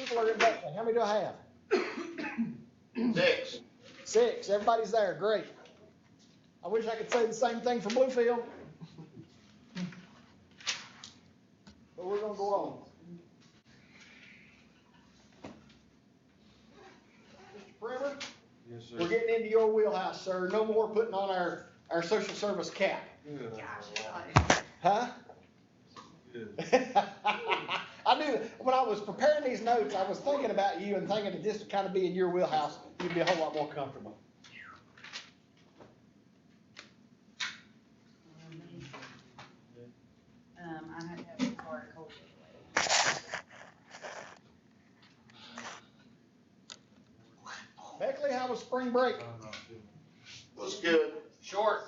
people are in Beckley? How many do I have? 6. 6. Everybody's there. Great. I wish I could say the same thing for Bluefield. But we're going to go on. Mr. Primer? Yes, sir. We're getting into your wheelhouse, sir. No more putting on our social service cap. Good. Huh? Good. I knew when I was preparing these notes, I was thinking about you and thinking that this would kind of be in your wheelhouse. You'd be a whole lot more comfortable. I had to have a card cold. Beckley, how was spring break? Was good. Short.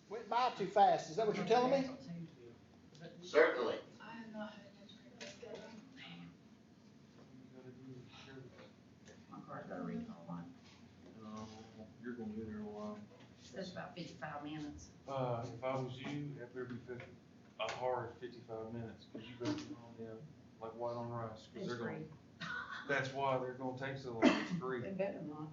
Went by too fast. Is that what you're telling me? Certainly. I have not had a schedule. My car's got a recall on it. You're gonna be there a while. Says about 55 minutes. If I was you, it better be a hard 55 minutes, cause you better be on them like white on rice, cause It's they're gonna, free. that's why they're gonna take so long, it's free. They better not.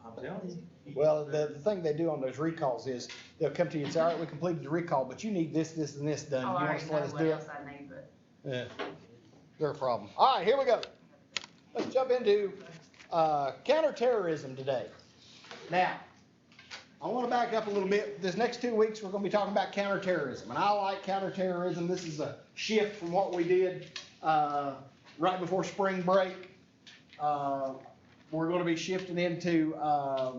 I'm telling you. Well, the thing they do on those recalls is they'll come to you and say, all right, we completed the recall, but you need this, this, and this done. Oh, You I want already us to know let us what do it? else I need, but. Yeah. They're a problem. All right, here we go. Let's jump into counterterrorism today. Now, I want to back up a little bit. This next 2 weeks, we're going to be talking about counterterrorism. And I like counterterrorism. This is a shift from what we did right before spring break. We're going to be shifting into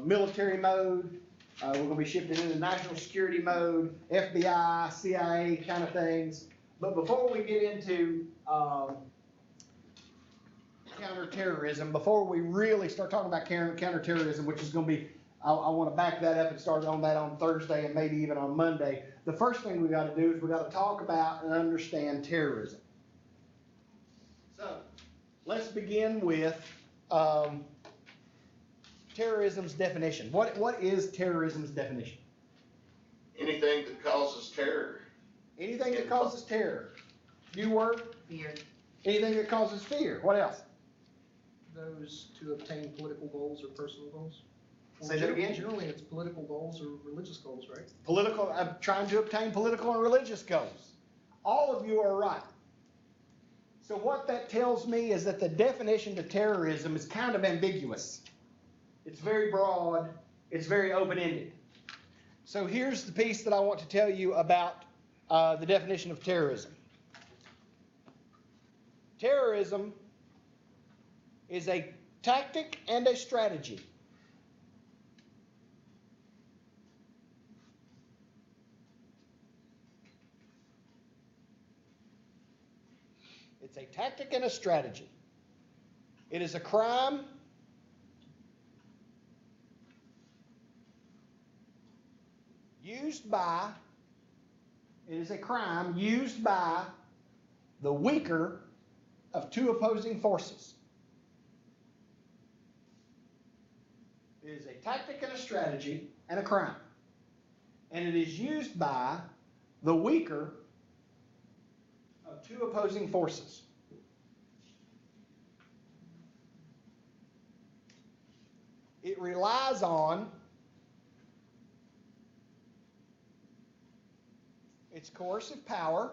military mode. We're going to be shifting into national security mode, FBI, CIA kind of things. But before we get into counterterrorism, before we really start talking about counterterrorism, which is going to be, I want to back that up and start on that on Thursday and maybe even on Monday. The first thing we got to do is we got to talk about and understand terrorism. So let's begin with terrorism's definition. What is terrorism's definition? Anything that causes terror. Anything that causes terror. New word? Fear. Anything that causes fear. What else? Those to obtain political goals or personal goals? Say that again? Generally, it's political goals or religious goals, right? Political, trying to obtain political and religious goals. All of you are right. So what that tells me is that the definition to terrorism is kind of ambiguous. It's very broad. It's very open-ended. So here's the piece that I want to tell you about the definition of terrorism. Terrorism is a tactic and a strategy. It's a tactic and a strategy. It is a crime used by the weaker of two opposing forces. It is a tactic and a strategy and a crime. And it is used by the weaker of two opposing forces. It relies on its coercive power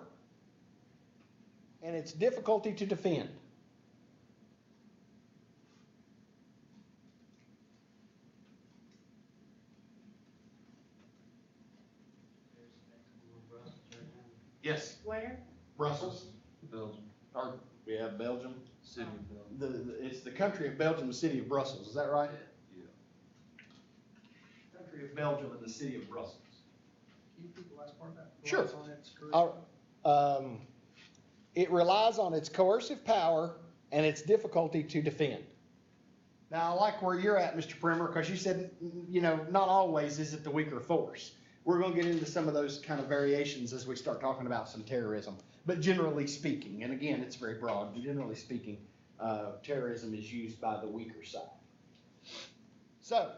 and its difficulty to defend. Yes. Where? Brussels. Belgium, Or we have Belgium. city of Belgium. It's the country of Belgium, the city of Brussels. Is that right? Yeah. Country of Belgium and the city of Brussels. Can you repeat the last part of that? Sure. Relies on its courage. It relies on its coercive power and its difficulty to defend. Now, I like where you're at, Mr. Primer, because you said, not always is it the weaker force. We're going to get into some of those kind of variations as we start talking about some terrorism. But generally speaking, and again, it's very broad, but generally speaking, terrorism is used by the weaker side. So,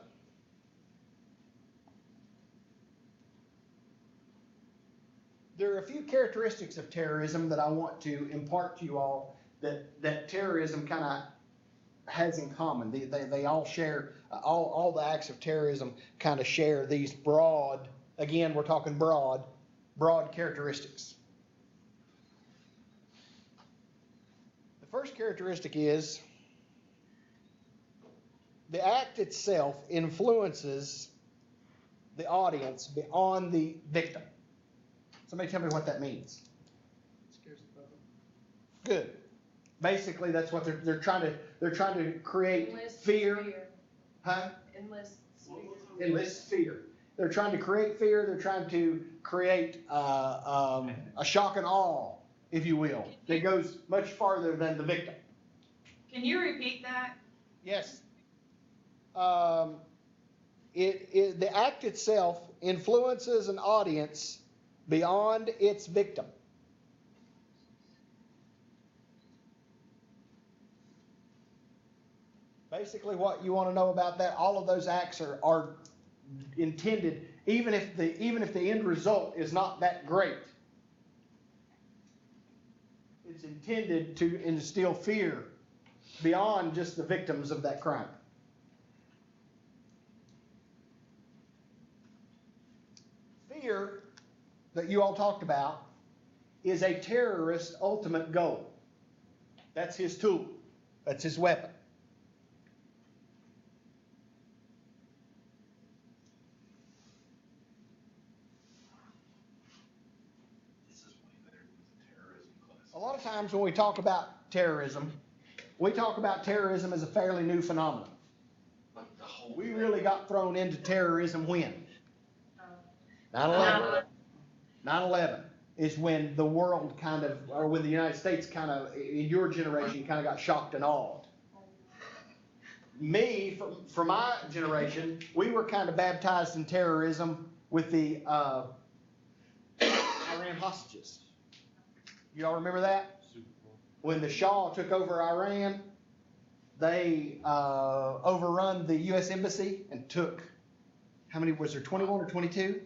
there are a few characteristics of terrorism that I want to impart to you all that terrorism kind of has in common. They all share, all the acts of terrorism kind of share these broad, again, we're talking broad characteristics. The first characteristic is the act itself influences the audience beyond the victim. Somebody tell me what that means. Scares the public. Good. Basically, that's what they're trying to create Enlist fear. Huh? Enlist fear. Enlist fear. They're trying to create fear. They're trying to create a shock and awe, if you will, that goes much farther than the victim. Can you repeat that? Yes. The act itself influences an audience beyond its victim. Basically, what you want to know about that, all of those acts are intended, even if the end result is not that great. It's intended to instill fear beyond just the victims of that crime. Fear that you all talked about is a terrorist's ultimate goal. That's his tool. That's his weapon. A lot of times when we talk about terrorism as a fairly new phenomenon. We really got thrown into terrorism when? 9/11. 9/11 is when the world kind of, or when the United States kind of, in your generation, kind of got shocked and awed. Me, for my generation, we were kind of baptized in terrorism with the Iran hostages. You all remember that? When the Shah took over Iran, they overrun the U.S. Embassy and took, how many was there, 21 or 22?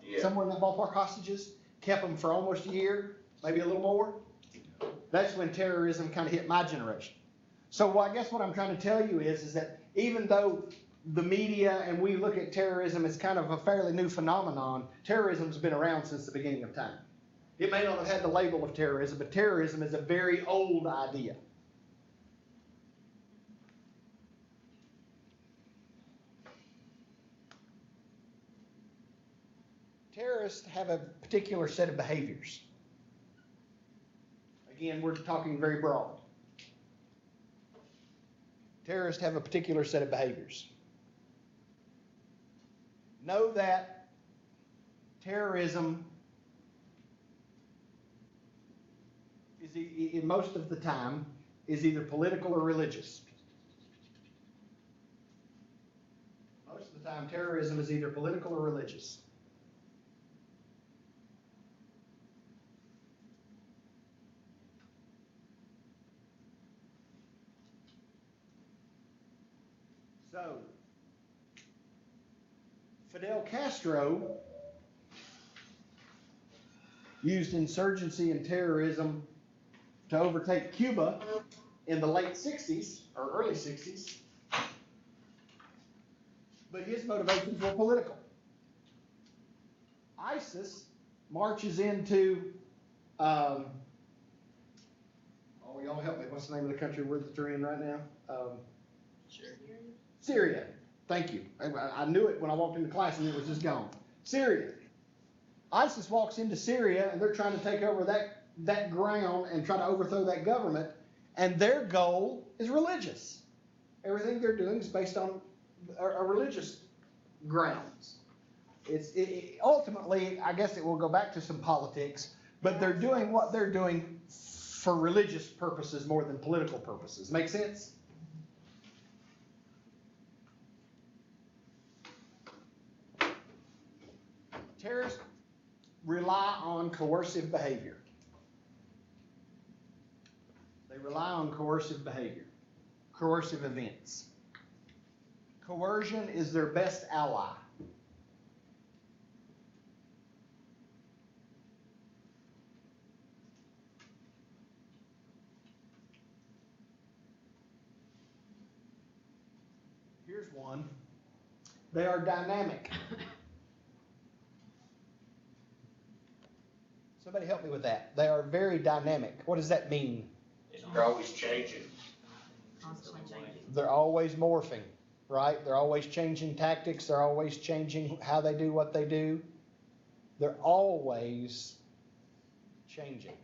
Yeah. Somewhere in that ballpark, hostages, kept them for almost a year, maybe a little more. That's when terrorism kind of hit my generation. So I guess what I'm trying to tell you is that even though the media and we look at terrorism as kind of a fairly new phenomenon, terrorism's been around since the beginning of time. It may not have had the label of terrorism, but terrorism is a very old idea. Terrorists have a particular set of behaviors. Again, we're talking very broad. Terrorists have a particular set of behaviors. Know that terrorism is, in most of the time, is either political or religious. Most of the time, terrorism is either political or religious. So, Fidel Castro used insurgency and terrorism to overtake Cuba in the late 60s or early 60s, but his motivations were political. ISIS marches into, oh, y'all help me, what's the name of the country they're in right now? Syria. Thank you. I knew it when I walked into class and it was just gone. Syria. ISIS walks into Syria and they're trying to take over that ground and try to overthrow that government, and their goal is religious. Everything they're doing is based on a religious grounds. Ultimately, I guess it will go back to some politics, but they're doing what they're doing for religious purposes more than political purposes. Make sense? Terrorists rely on coercive behavior. They rely on coercive behavior, coercive events. Coercion is their best ally. Here's one. They are dynamic. Somebody help me with that. They are very dynamic. What does that mean? They're always changing. Constantly changing. They're always morphing, right? They're always changing tactics. They're always changing how they do what they do. They're always changing.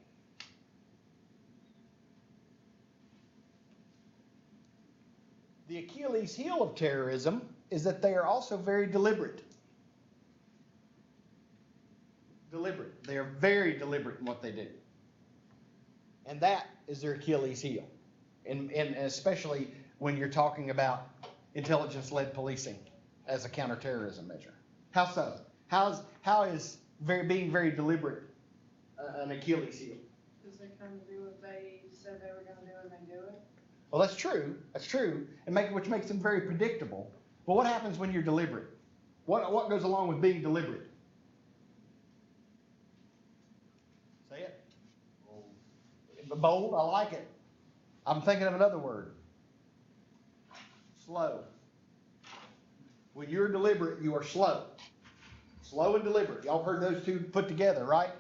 The Achilles heel of terrorism is that they are also very deliberate. Deliberate. They are very deliberate in what they do. And that is their Achilles heel. And especially when you're talking about intelligence-led policing as a counterterrorism measure. How so? How is being very deliberate an Achilles heel? Because they kind of do what they said they were gonna do and they do it. Well, that's true. That's true. Which makes them very predictable. But what happens when you're deliberate? What goes along with being deliberate? Say it. Bold. I like it. I'm thinking of another word. Slow. When you're deliberate, you are slow. Slow and deliberate. Y'all heard those two put together, right?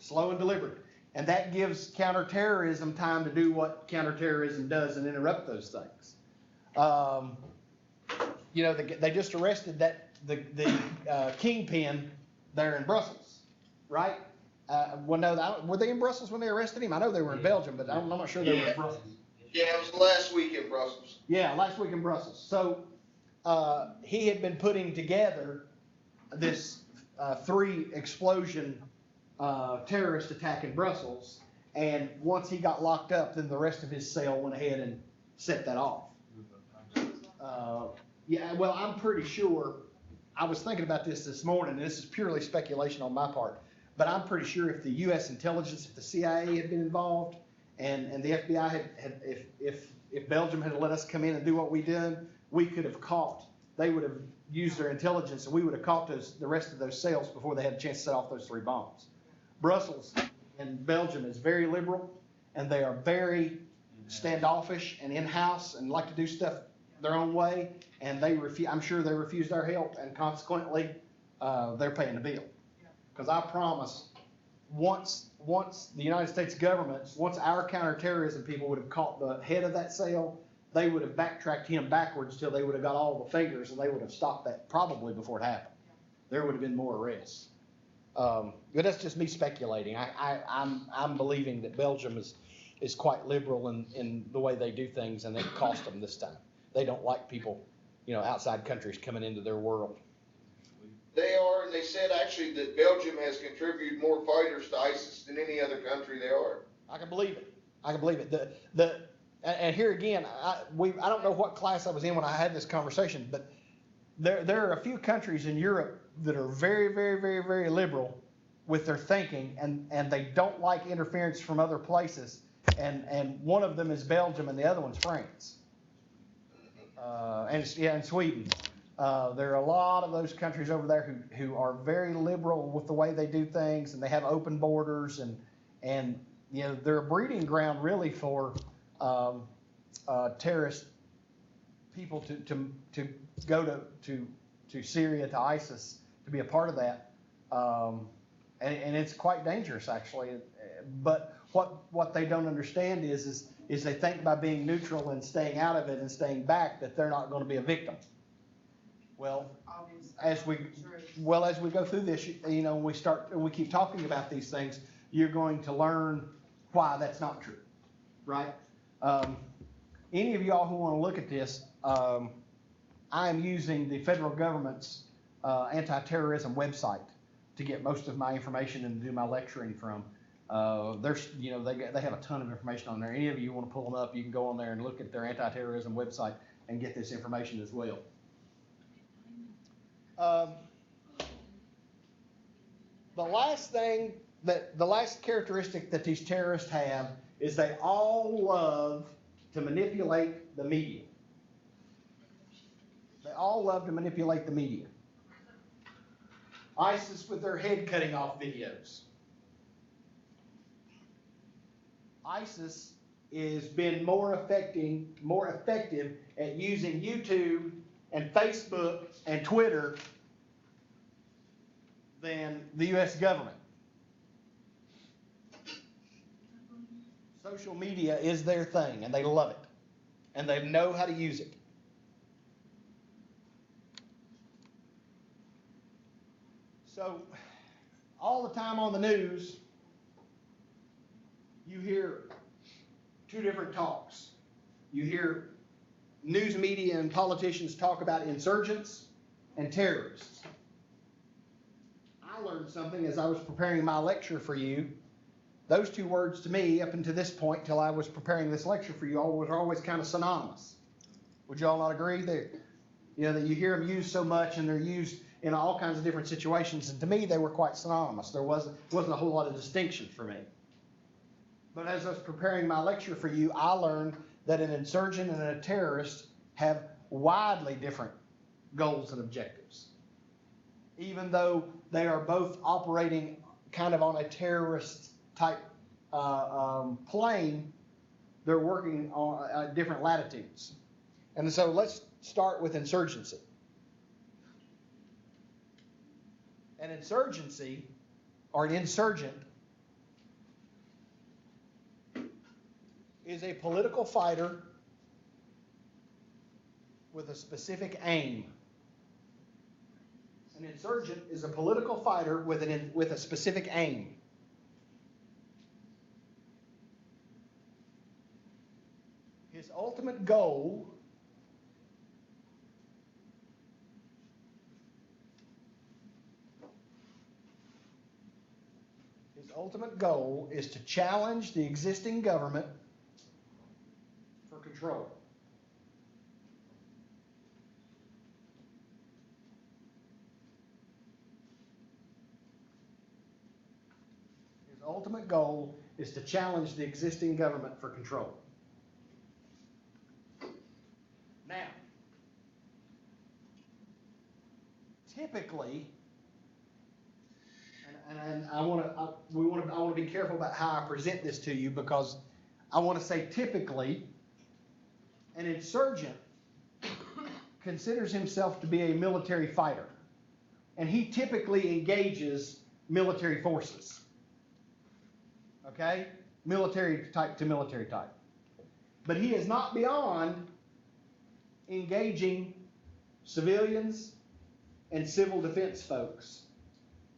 Slow and deliberate. And that gives counterterrorism time to do what counterterrorism does and interrupt those things. They just arrested the kingpin there in Brussels, right? Were they in Brussels when they arrested him? I know they were in Belgium, but I'm not sure they were in Brussels. Yeah, it was last week in Brussels. Yeah, last week in Brussels. So he had been putting together this 3 explosion terrorist attack in Brussels, and once he got locked up, then the rest of his cell went ahead and set that off. Yeah, well, I'm pretty sure, I was thinking about this morning, and this is purely speculation on my part, but I'm pretty sure if the U.S. intelligence, if the CIA had been involved, and the FBI if Belgium had let us come in and do what we did, we could have caught, they would have used their intelligence, and we would have caught the rest of those cells before they had a chance to set off those 3 bombs. Brussels and Belgium is very liberal, and they are very standoffish and in-house and like to do stuff their own way, and I'm sure they refused our help, and consequently, they're paying the bill. Because I promise, once the United States government, once our counterterrorism people would have caught the head of that cell, they would have backtracked him backwards till they would have got all the fingers, and they would have stopped that probably before it happened. There would have been more arrests. But that's just me speculating. I'm believing that Belgium is quite liberal in the way they do things, and it cost them this time. They don't like people, outside countries coming into their world. They are, and they said actually that Belgium has contributed more fighters to ISIS than any other country they are. I can believe it. And here again, I don't know what class I was in when I had this conversation, but there are a few countries in Europe that are very, very, very, very liberal with their thinking, and they don't like interference from other places. And one of them is Belgium, and the other one's France. And Sweden. There are a lot of those countries over there who are very liberal with the way they do things, and they have open borders, and they're a breeding ground really for terrorist people to go to Syria, to ISIS, to be a part of that, and it's quite dangerous actually. But what they don't understand is they think by being neutral and staying out of it and staying back that they're not going to be a victim. Well, as we go through this, and we keep talking about these things, you're going to learn why that's not true, right? Any of y'all who want to look at this, I am using the federal government's anti-terrorism website to get most of my information and to do my lecturing from. They have a ton of information on there. Any of you want to pull them up, you can go on there and look at their anti-terrorism website and get this information as well. The last characteristic that these terrorists have is they all love to manipulate the media. They all love to manipulate the media. ISIS with their head cutting off videos. ISIS has been more effective at using YouTube and Facebook and Twitter than the U.S. government. Social media is their thing, and they love it, and they know how to use it. So, all the time on the news, you hear two different talks. You hear news media and politicians talk about insurgents and terrorists. I learned something as I was preparing my lecture for you. Those two words to me, up until this point, till I was preparing this lecture for you, were always kind of synonymous. Would you all not agree? That you hear them used so much, and they're used in all kinds of different situations. And to me, they were quite synonymous. There wasn't a whole lot of distinction for me. But as I was preparing my lecture for you, I learned that an insurgent and a terrorist have widely different goals and objectives. Even though they are both operating kind of on a terrorist type plane, they're working on different latitudes. And so let's start with insurgency. An insurgency, or an insurgent, is a political fighter with a specific aim. An insurgent is a political fighter with a specific aim. His ultimate goal is to challenge the existing government for control. His ultimate goal is to challenge the existing government for control. Now, typically, and I want to be careful about how I present this to you, because I want to say typically, an insurgent considers himself to be a military fighter, and he typically engages military forces. Okay? Military type to military type. But he is not beyond engaging civilians and civil defense folks,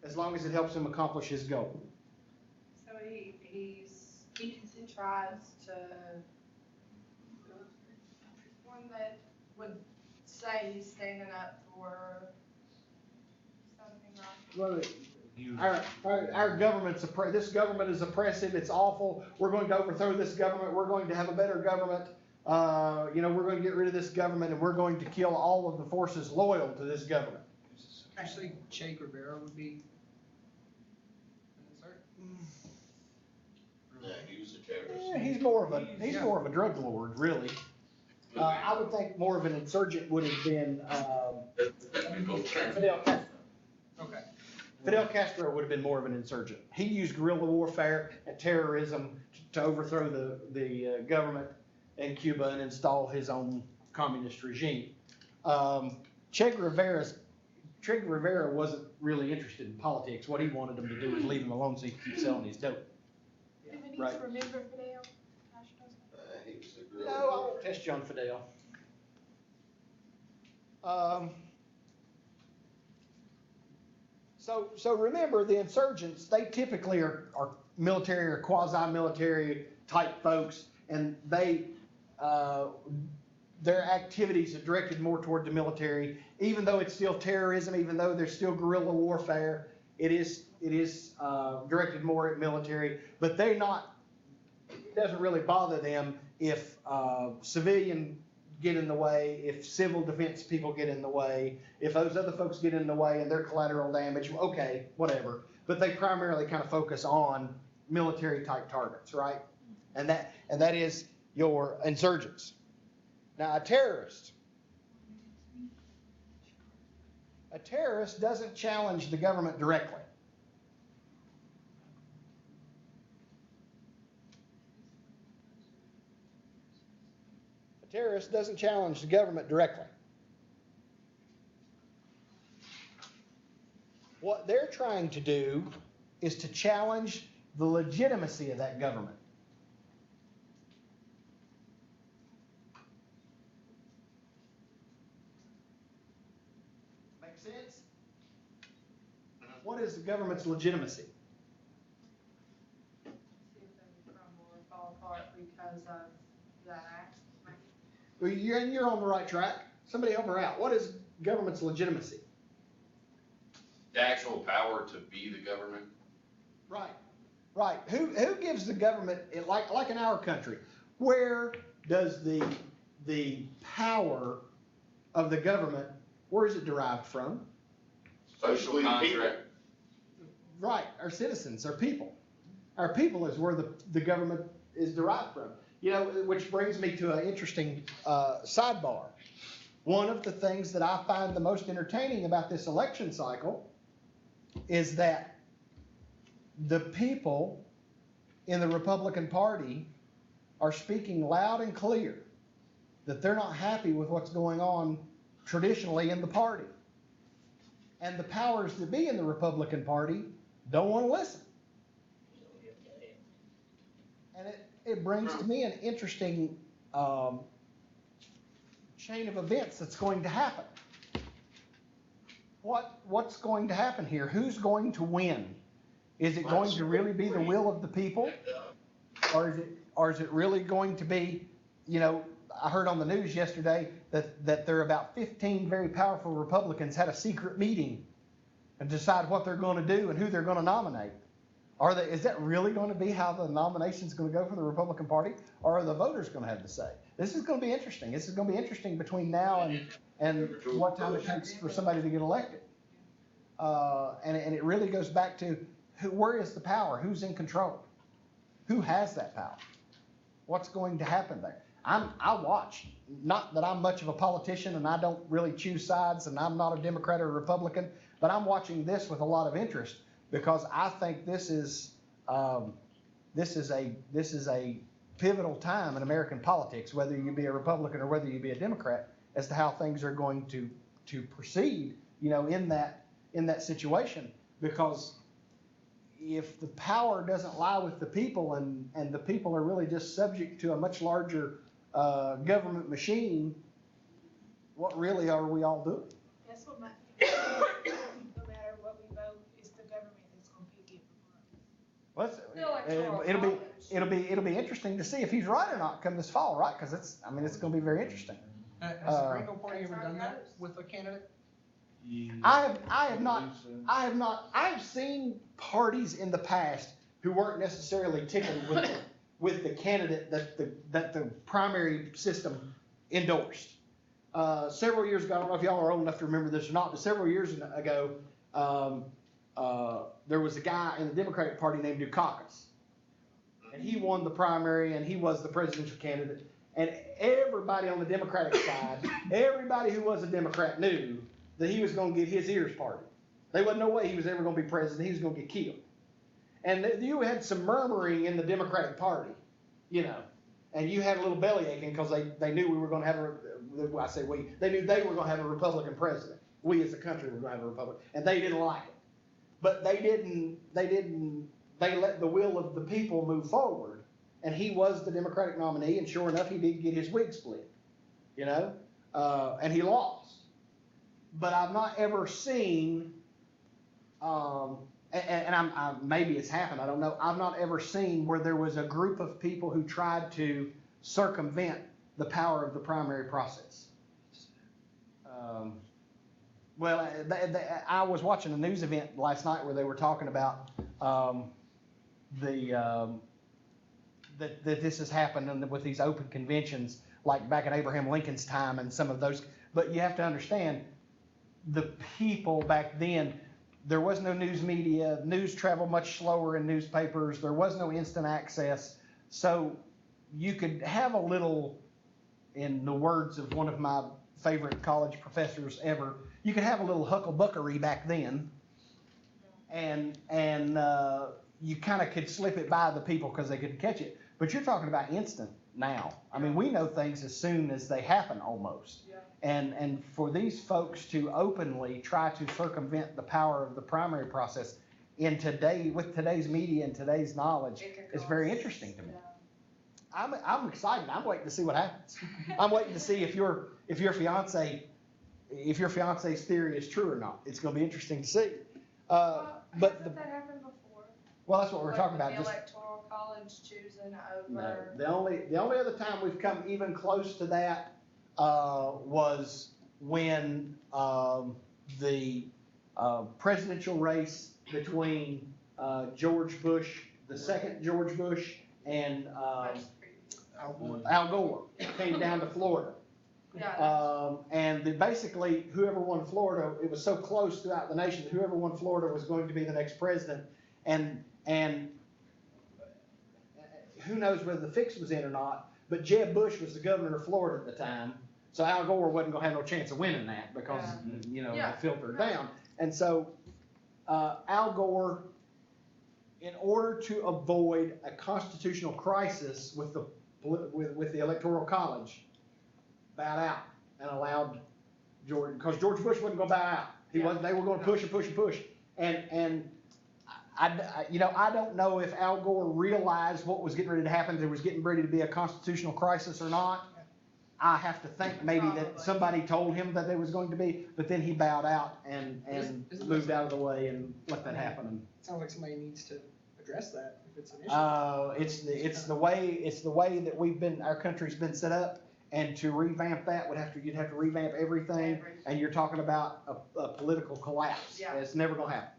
as long as it helps him accomplish his goal. So he tries to, one that would say he's standing up for something like. Well, our government's this government is oppressive. It's awful. We're going to overthrow this government. We're going to have a better government. We're going to get rid of this government, and we're going to kill all of the forces loyal to this government. Actually, Che Guevara would be. Yeah, he was a terrorist. Yeah, he's more of a drug lord, really. I would think more of an insurgent would have been Fidel Castro. Okay. Fidel Castro would have been more of an insurgent. He used guerrilla warfare and terrorism to overthrow the government in Cuba and install his own communist regime. Che Guevara wasn't really interested in politics. What he wanted them to do was leave him alone so he could keep selling his dope. Do we need Right. to remember Fidel Castro? He was a guerrilla. No, I won't test you on Fidel. So remember, the insurgents, they typically are military or quasi-military type folks, and their activities are directed more toward the military, even though it's still terrorism, even though there's still guerrilla warfare. It is directed more at military, but it doesn't really bother them if civilian get in the way, if civil defense people get in the way, if those other folks get in the way and they're collateral damage, okay, whatever. But they primarily kind of focus on military type targets, right? And that is your insurgents. Now, a terrorist doesn't challenge the government directly. A terrorist doesn't challenge the government directly. What they're trying to do is to challenge the legitimacy of that government. Make sense? What is the government's legitimacy? See if they would crumble or fall apart because of that act, maybe. Well, you're on the right track. Somebody help her out. What is government's legitimacy? The actual power to be the government. Right, right. Who gives the government, like in our country, where does the power of the government, where is it derived from? Social contract. Right, our citizens, our people. Our people is where the government is derived from. You know, which brings me to an interesting sidebar. One of the things that I find the most entertaining about this election cycle is that the people in the Republican Party are speaking loud and clear that they're not happy with what's going on traditionally in the party. And the powers that be in the Republican Party don't want to listen. And it brings to me an interesting chain of events that's going to happen. What's going to happen here? Who's going to win? Is it going to really be the will of the people? Or is it really going to be, you know, I heard on the news yesterday that there are about 15 very powerful Republicans had a secret meeting and decide what they're going to do and who they're going to nominate. Is that really going to be how the nomination's going to go for the Republican Party? Or are the voters going to have to say? This is going to be interesting. This is going to be interesting between now and what time it takes for somebody to get elected. And it really goes back to where is the power? Who's in control? Who has that power? What's going to happen there? I watch. Not that I'm much of a politician and I don't really choose sides and I'm not a Democrat or a Republican, but I'm watching this with a lot of interest because I think this is a pivotal time in American politics, whether you be a Republican or whether you be a Democrat, as to how things are going to proceed, you know, in that situation. Because if the power doesn't lie with the people and the people are really just subject to a much larger government machine, what really are we all doing? That's what no matter what we vote, it's the government that's gonna pick it for us. Well, it'll be interesting to see if he's right or not come this fall, right? Because it's going to be very interesting. Has the Greenville Party ever done that with a candidate? I have not. I've seen parties in the past who weren't necessarily tickled with the candidate that the primary system endorsed. Several years ago, I don't know if y'all are old enough to remember this or not, but several years ago, there was a guy in the Democratic Party named Dukakis. And he won the primary and he was the presidential candidate. And everybody on the Democratic side, everybody who was a Democrat knew that he was going to get his ears parted. There wasn't no way he was ever going to be president. He was going to get killed. And you had some murmuring in the Democratic Party, you know, and you had a little belly aching because they knew we were going to have they knew they were going to have a Republican president. We as a country were going to have a Republican, and they didn't like it. But they let the will of the people move forward, and he was the Democratic nominee, and sure enough, he did get his wig split, you know, and he lost. But I've not ever seen, maybe it's happened, I don't know. I've not ever seen where there was a group of people who tried to circumvent the power of the primary process. I was watching a news event last night where they were talking about that this has happened with these open conventions, like back in Abraham Lincoln's time and some of those. But you have to understand, the people back then, there was no news media. News traveled much slower in newspapers. There was no instant access. So you could have a little, in the words of one of my favorite college professors ever, you could have a little hucklebuckery back then. And you kind of could slip it by the people because they could catch it. But you're talking about instant now. I mean, we know things as soon as they happen almost. Yeah. And for these folks to openly try to circumvent the power of the primary process in today, with today's media and today's knowledge, It could is very cause- interesting to me. yeah. I'm excited. I'm waiting to see what happens. I'm waiting to see if your fiance's theory is true or not. It's going to be interesting to see. Well, But hasn't that happened before? well, that's what we're Like talking with about. the Just electoral college choosing no, over. the only other time we've come even close to that was when the presidential race between George Bush, the second George Bush, and Much previous. Al Gore came down to Florida. Yeah, And basically, whoever won Florida, it was so close throughout the nation that whoever won Florida was going to be the next president. And who knows whether the fix was in or not, but Jeb Bush was the governor of Florida at the time. So Al Gore wasn't going to have no chance of winning that because, Yeah. it filtered down. And so Al Gore, in order to avoid a constitutional crisis with the Electoral College, bowed out and allowed George, because George Bush wasn't going to bow out. He Yeah. wasn't. They were going to push and push and push. And I don't know if Al Gore realized what was getting ready to happen. There was getting ready to be a constitutional crisis or not. I have to think maybe that Probably. somebody told him that there was going to be, but then he bowed out and Isn't moved that- out of the way and let that happen. And Sounds like somebody needs to address that if it's an issue. it's the way that our country's been set up, and to revamp that you'd have to revamp everything, and you're talking about a political collapse. Yeah. It's never gonna happen.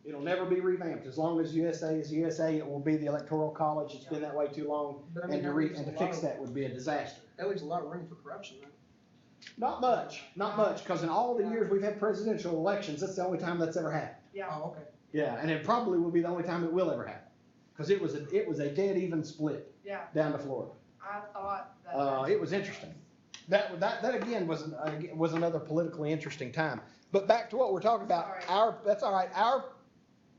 It'll never be revamped. As long as USA is USA, it will be the Electoral College. It's been that way too long, But I mean, and that leaves to a lot fix of- that would be a disaster. That leaves a lot of room for corruption then. Not much, because in all the years we've had presidential elections, that's the only time that's ever happened. yeah. Oh, okay. Yeah, and it probably will be the only time it will ever happen, because it was a dead even split Yeah, down to Florida. I thought that. It was interesting. That again was another politically interesting time. But back to what we're talking about, Sorry. that's all right,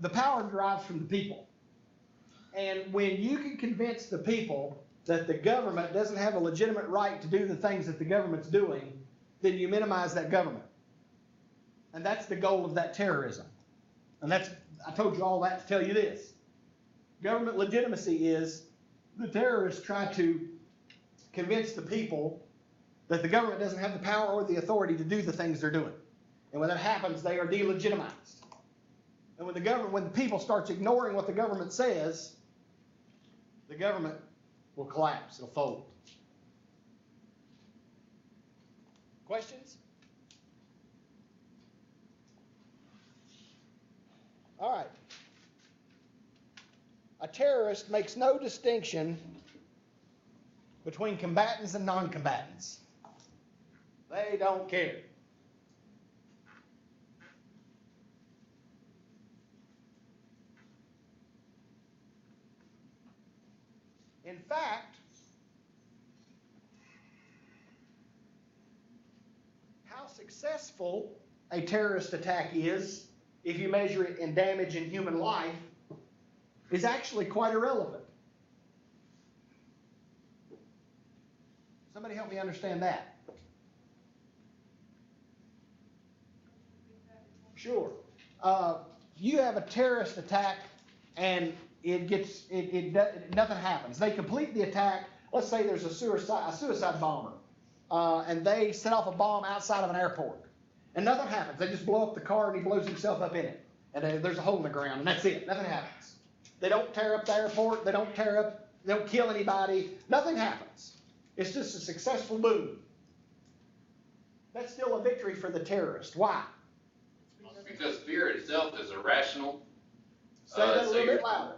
the power derives from the people. And when you can convince the people that the government doesn't have a legitimate right to do the things that the government's doing, then you minimize that government. And that's the goal of that terrorism. And I told you all that to tell you this. Government legitimacy is the terrorists try to convince the people that the government doesn't have the power or the authority to do the things they're doing. And when that happens, they are delegitimized. And when the people starts ignoring what the government says, the government will collapse, it'll fold. Questions? All right. A terrorist makes no distinction between combatants and non-combatants. They don't care. In fact, how successful a terrorist attack is, if you measure it in damage in human life, is actually quite irrelevant. Somebody help me understand that. Sure. You have a terrorist attack and nothing happens. They complete the attack. Let's say there's a suicide bomber, and they set off a bomb outside of an airport, and nothing happens. They just blow up the car and he blows himself up in it, and there's a hole in the ground, and that's it. Nothing happens. They don't tear up the airport. They don't kill anybody. Nothing happens. It's just a successful move. That's still a victory for the terrorist. Why? Because fear itself is irrational. Say that a so little bit you're- louder.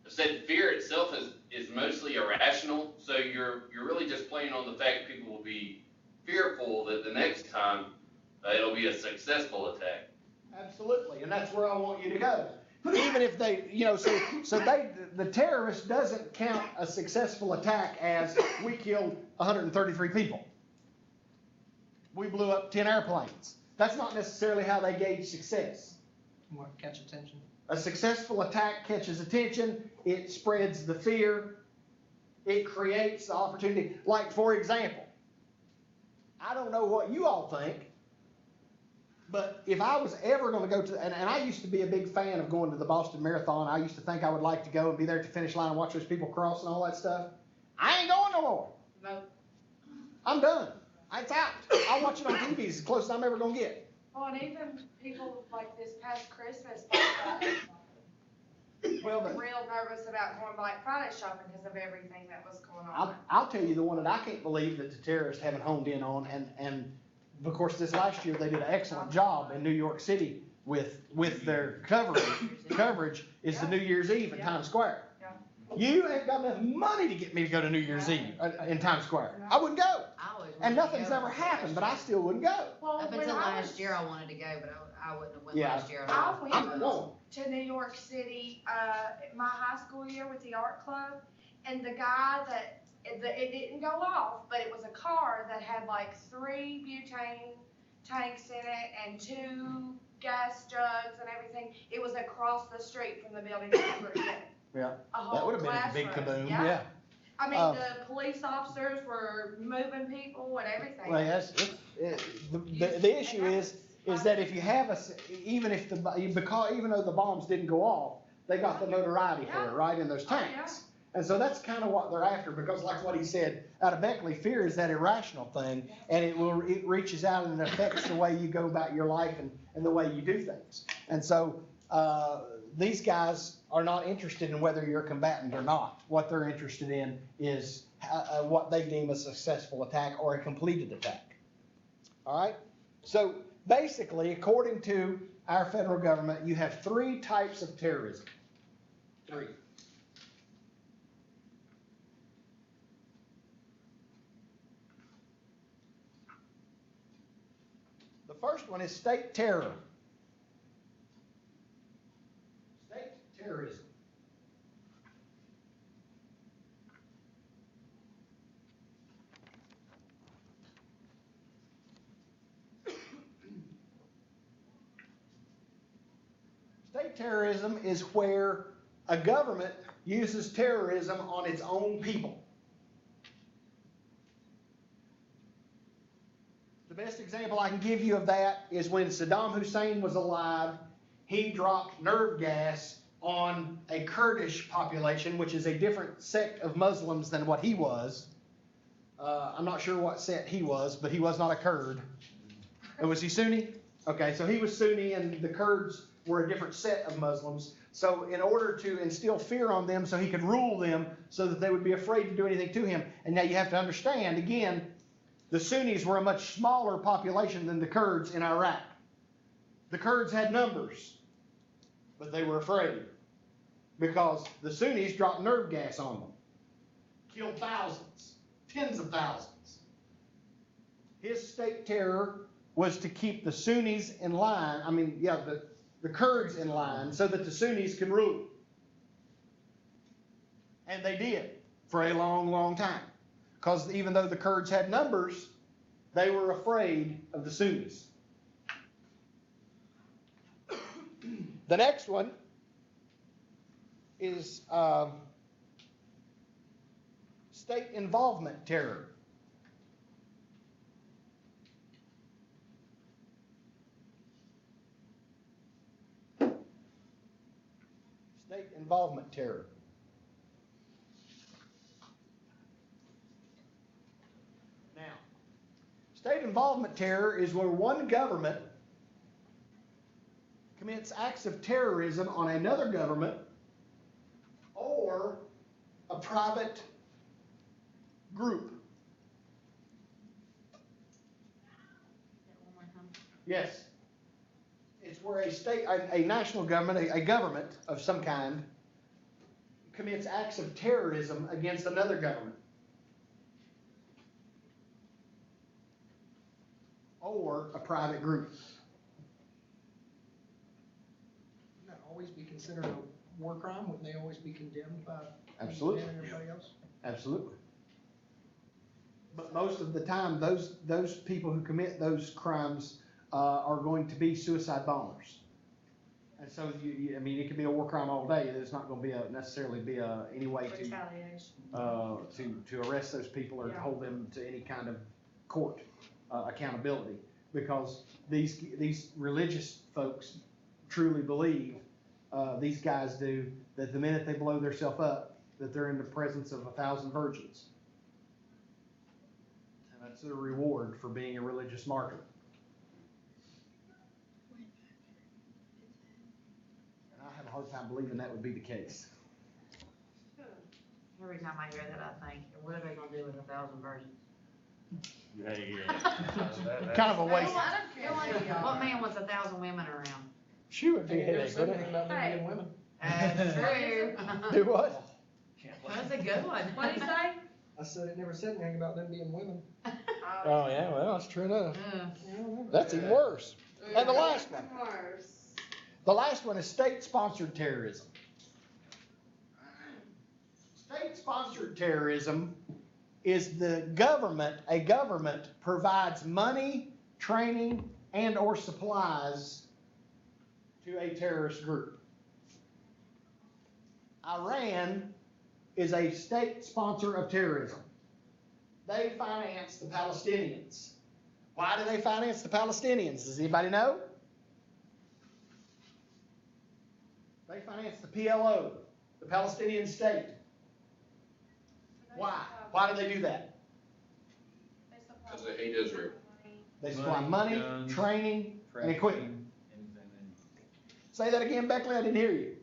I said fear itself is mostly irrational, so you're really just playing on the fact people will be fearful that the next time it'll be a successful attack. Absolutely, and that's where I want you to go. Even if they, the terrorist doesn't count a successful attack as we killed 133 people. We blew up 10 airplanes. That's not necessarily how they gauge success. What, catch attention? A successful attack catches attention, it spreads the fear, it creates the opportunity. Like, for example, I don't know what you all think, but if I was ever gonna go to, and I used to be a big fan of going to the Boston Marathon, I used to think I would like to go and be there at the finish line and watch those people cross and all that stuff. I ain't going no more. No. I'm done. It's out. I'll watch it on TV. It's as close as I'm ever gonna get. Well, and even people like this past Christmas, Black Friday, Well, were but real nervous about going Black Friday shopping because of everything that was going on. I'll tell you the one that I can't believe that the terrorists haven't honed in on, and of course, this last year, they did an excellent job in New York City with their coverage is the New Year's Eve in Times Square. Yeah. You ain't got enough money to get me to go to New Year's Eve in Times Square. I wouldn't go. I always wanted And to nothing's go ever last happened, but year. I still wouldn't go. Well, Up when until I last was- year, I wanted to go, but I wouldn't have went Yeah. last year. I I'm went going. to New York City, my high school year with the art club, and the guy that, it didn't go off, but it was a car that had like 3 butane tanks in it and 2 gas jugs and everything. It was across the street from the building that we were in. Yeah. A whole That would have been a big classroom. kaboom, yeah. I mean, Um, the police officers were moving people and everything. Well, yes, the issue is that if you have even if even though the bombs didn't go off, they got the notoriety for it, right, in those Oh, yeah. tanks. And so that's kind of what they're after, because like what he said, out of Beckley, fear is that irrational thing, and it reaches out and it affects the way you go about your life and the way you do things. And so, these guys are not interested in whether you're a combatant or not. What they're interested in is what they deem a successful attack or a completed attack. All right? So basically, according to our federal government, you have 3 types of terrorism. 3. The first one is state terror. State terrorism. State terrorism is where a government uses terrorism on its own people. The best example I can give you of that is when Saddam Hussein was alive, he dropped nerve gas on a Kurdish population, which is a different sect of Muslims than what he was. I'm not sure what sect he was, but he was not a Kurd. Was he Sunni? Okay, so he was Sunni, and the Kurds were a different set of Muslims. So in order to instill fear on them so he could rule them so that they would be afraid to do anything to him. And now you have to understand, again, the Sunnis were a much smaller population than the Kurds in Iraq. The Kurds had numbers, but they were afraid because the Sunnis dropped nerve gas on them, killed thousands, tens of thousands. His state terror was to keep the Sunnis in line, the Kurds in line so that the Sunnis could rule. And they did for a long, long time. Because even though the Kurds had numbers, they were afraid of the Sunnis. The next one is state involvement terror. State involvement terror. Now, state involvement terror is where one government commits acts of terrorism on another government or a private group. Yes. It's where a national government, a government of some kind, commits acts of terrorism against another government. Or a private group. Wouldn't that always be considered a war crime? Wouldn't they always be condemned by Absolutely. and everybody else? Absolutely. But most of the time, those people who commit those crimes are going to be suicide bombers. And so, it could be a war crime all day. There's not going to necessarily be any way Retaliation. to arrest those people or to hold them to any kind of court. accountability, because these religious folks truly believe, these guys do, that the minute they blow themselves up, that they're in the presence of 1,000 virgins. And that's the reward for being a religious martyr. And I have a hard time believing that would be the case. Every time I hear that, I think, what are they gonna do with 1,000 virgins? Kind of a waste. What man wants 1,000 women around? She would be a Ain't never headache, said wouldn't anything it? about them being women. That's true. Do what? That's a good one. What'd he say? I said it never said anything about them being women. Oh, yeah, well, that's true enough. Yeah. That's even worse. And the last one. Worse. The last one is state-sponsored terrorism. State-sponsored terrorism is a government provides money, training, and or supplies to a terrorist group. Iran is a state sponsor of terrorism. They finance the Palestinians. Why do they finance the Palestinians? Does anybody know? They finance the PLO, the Palestinian state. Why? Why do they do that? Because they hate Israel. They supply money, Guns, training, and equipment. anything Say that again, Beckley, I didn't hear you.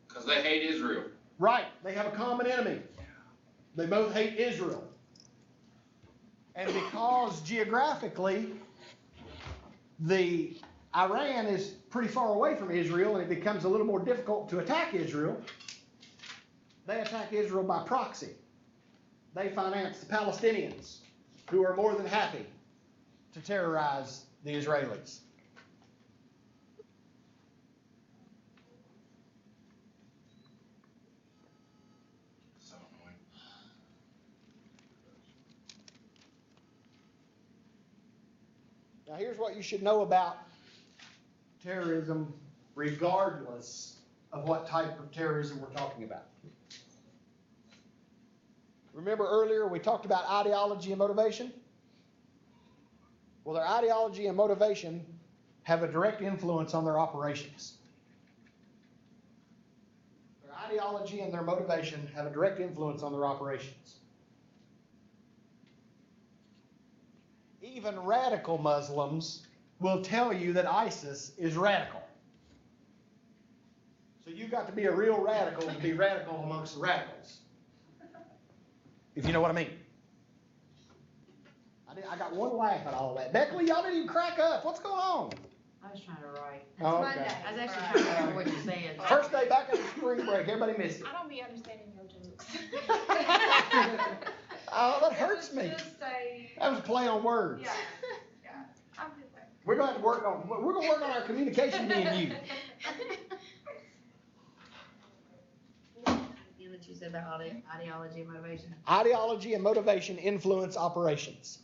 Because they hate Israel. Right, they have a common enemy. They both hate Israel. And because geographically, Iran is pretty far away from Israel, and it becomes a little more difficult to attack Israel, they attack Israel by proxy. They finance the Palestinians, who are more than happy to terrorize the Israelis. So annoying. Now, here's what you should know about terrorism, regardless of what type of terrorism we're talking about. Remember earlier we talked about ideology and motivation? Well, their ideology and motivation have a direct influence on their operations. Their ideology and their motivation have a direct influence on their operations. Even radical Muslims will tell you that ISIS is radical. So you've got to be a real radical to be radical amongst the radicals. If you know what I mean. I got one laugh at all that. Beckley, y'all didn't even crack up. What's going on? I was trying to write. Oh, Monday. okay. I was actually trying to remember what you said. First day back after spring break, everybody missed it. I don't be understanding your jokes. Oh, that hurts me. Just a, That was a play on words. yeah, yeah. I'm just like. We're going to work on our communication, me and you. What you said about ideology and motivation. Ideology and motivation influence operations.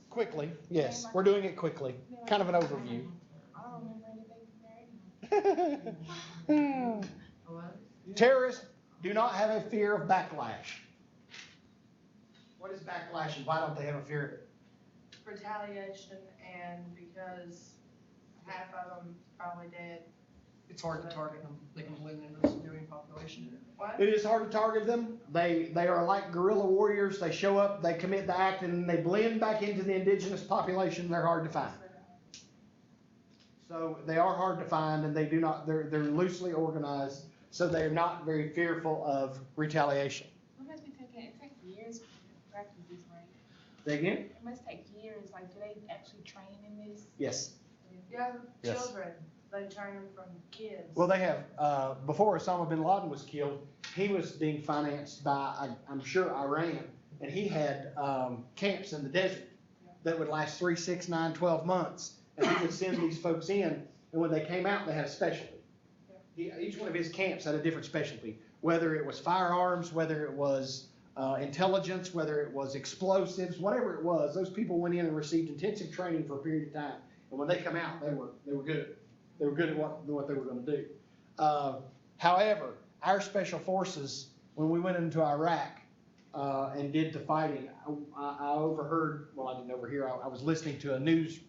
Quickly, yes, we're doing it quickly. Kind of an overview. I don't remember anything from there anyway. What? Terrorists do not have a fear of backlash. What is backlash and why don't they have a fear of it? Retaliation, and because half of them probably dead. It's hard to target them. They can blend into the civilian population. What? It is hard to target them. They are like guerrilla warriors. They show up, they commit the act, and they blend back into the indigenous population. They're hard to find. So they are hard to find, and they're loosely organized, so they're not very fearful of retaliation. It must be taking, it takes years to practice this, right? Say again? It must take years, like, do they actually train in this? Yes. Yeah, Yes. children, they train them from kids. Well, they have, before Osama bin Laden was killed, he was being financed by, I'm sure, Iran, and he had camps in the desert that would last 3, 6, 9, 12 months, and he would send these folks in, and when they came out, they had a specialty. Each one of his camps had a different specialty, whether it was firearms, whether it was intelligence, whether it was explosives, whatever it was, those people went in and received intensive training for a period of time, and when they come out, they were good. They were good at what they were gonna do. However, our special forces, when we went into Iraq, and did the fighting, I overheard, well, I didn't overhear, I was listening to a news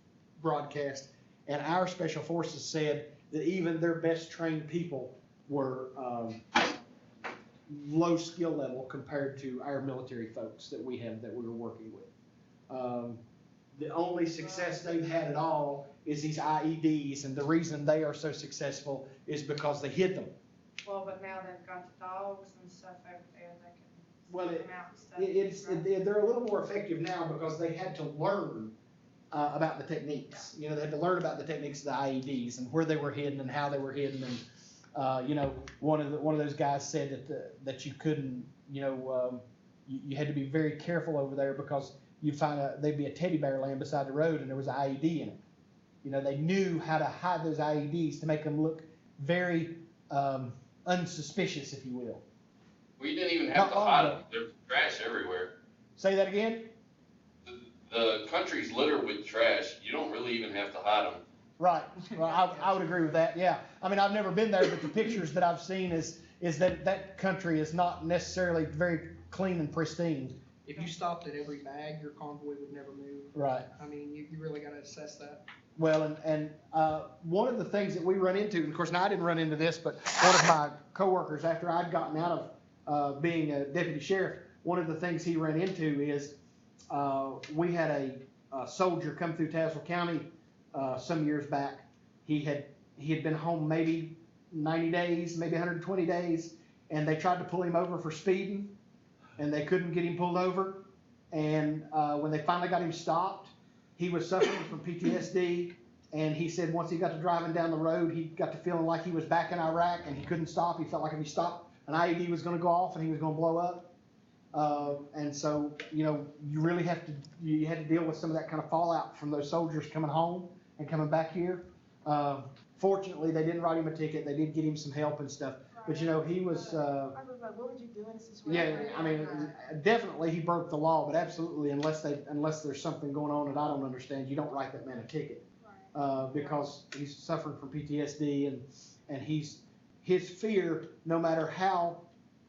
broadcast, and our special forces said that even their best trained people were, low skill level compared to our military folks that we have, that we were working with. The only success they've had at all is these IEDs, and the reason they are so successful is because they hid them. Well, but now they've got the dogs and stuff over there that can Well, sneak them out and stuff. they're a little more effective now because they had to learn about the techniques. You know, they had to learn about the techniques of the IEDs and where they were hidden and how they were hidden. And you know, one of those guys said that you couldn't, you know, you had to be very careful over there because you'd find there'd be a teddy bear laying beside the road and there was an IED in it. You know, they knew how to hide those IEDs to make them look very unsuspicious, if you will. We didn't even have Not to long hide ago. them. There's trash everywhere. Say that again? The country's littered with trash. You don't really even have to hide them. Right. Well, I would agree with that. Yeah. I mean, I've never been there, but the pictures that I've seen is that country is not necessarily very clean and pristine. If you stopped at every bag, your convoy would never move. Right. I mean, you really gotta assess that. Well, and one of the things that we run into, and of course, now I didn't run into this, but one of my coworkers, after I'd gotten out of being a deputy sheriff, one of the things he ran into is we had a soldier come through Tazewell County some years back. He had been home maybe 90 days, maybe 120 days, and they tried to pull him over for speeding, and they couldn't get him pulled over. And when they finally got him stopped, he was suffering from PTSD, and he said once he got to driving down the road, he got to feeling like he was back in Iraq, and he couldn't stop. He felt like if he stopped, an IED was going to go off and he was going to blow up. And so, you know, you had to deal with some of that kind of fallout from those soldiers coming home and coming back here. Fortunately, they didn't write him a ticket. They did get him some help and stuff. But, you know, he was, I was like, what would you do in a situation? yeah, I mean, definitely he broke the law, but absolutely, unless there's something going on that I don't understand, you don't write that man a ticket. Because he's suffering from PTSD and his fear, no matter how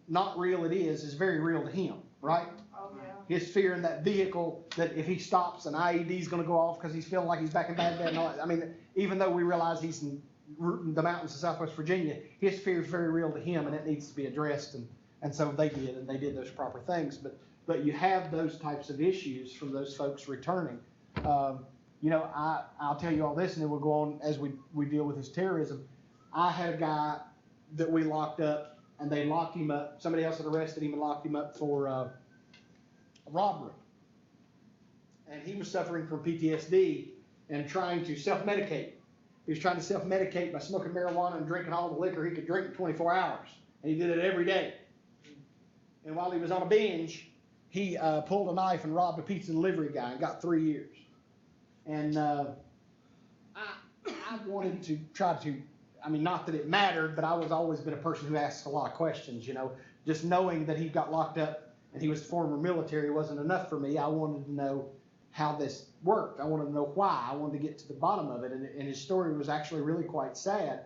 not real it is very real to him, right? Oh, yeah. His fear in that vehicle, that if he stops, an IED is going to go off because he's feeling like he's back in Baghdad and all that. I mean, even though we realize he's in the mountains of Southwest Virginia, his fear is very real to him, and it needs to be addressed. And so they did those proper things. But you have those types of issues from those folks returning. You know, I'll tell you all this, and then we'll go on as we deal with this terrorism. I had a guy that we locked up, and they locked him up. Somebody else had arrested him and locked him up for a robbery. And he was suffering from PTSD and trying to self-medicate. He was trying to self-medicate by smoking marijuana and drinking all the liquor he could drink in 24 hours. And he did it every day. And while he was on a binge, he pulled a knife and robbed a pizza delivery guy and got 3 years. And I wanted to try to, I mean, not that it mattered, but I was always been a person who asks a lot of questions, you know. Just knowing that he got locked up and he was former military wasn't enough for me. I wanted to know how this worked. I wanted to know why. I wanted to get to the bottom of it. And his story was actually really quite sad.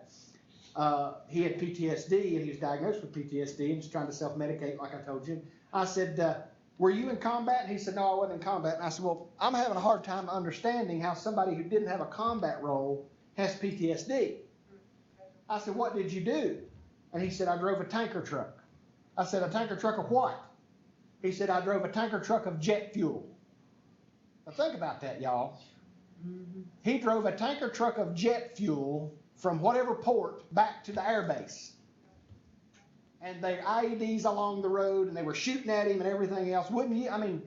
He had PTSD, and he was diagnosed with PTSD and was trying to self-medicate, like I told you. I said, were you in combat? And he said, no, I wasn't in combat. And I said, well, I'm having a hard time understanding how somebody who didn't have a combat role has PTSD. I said, what did you do? And he said, I drove a tanker truck. I said, a tanker truck of what? He said, I drove a tanker truck of jet fuel. Now think about that, y'all. He drove a tanker truck of jet fuel from whatever port back to the air base. And they IEDs along the road, and they were shooting at him and everything else. Wouldn't you? I mean,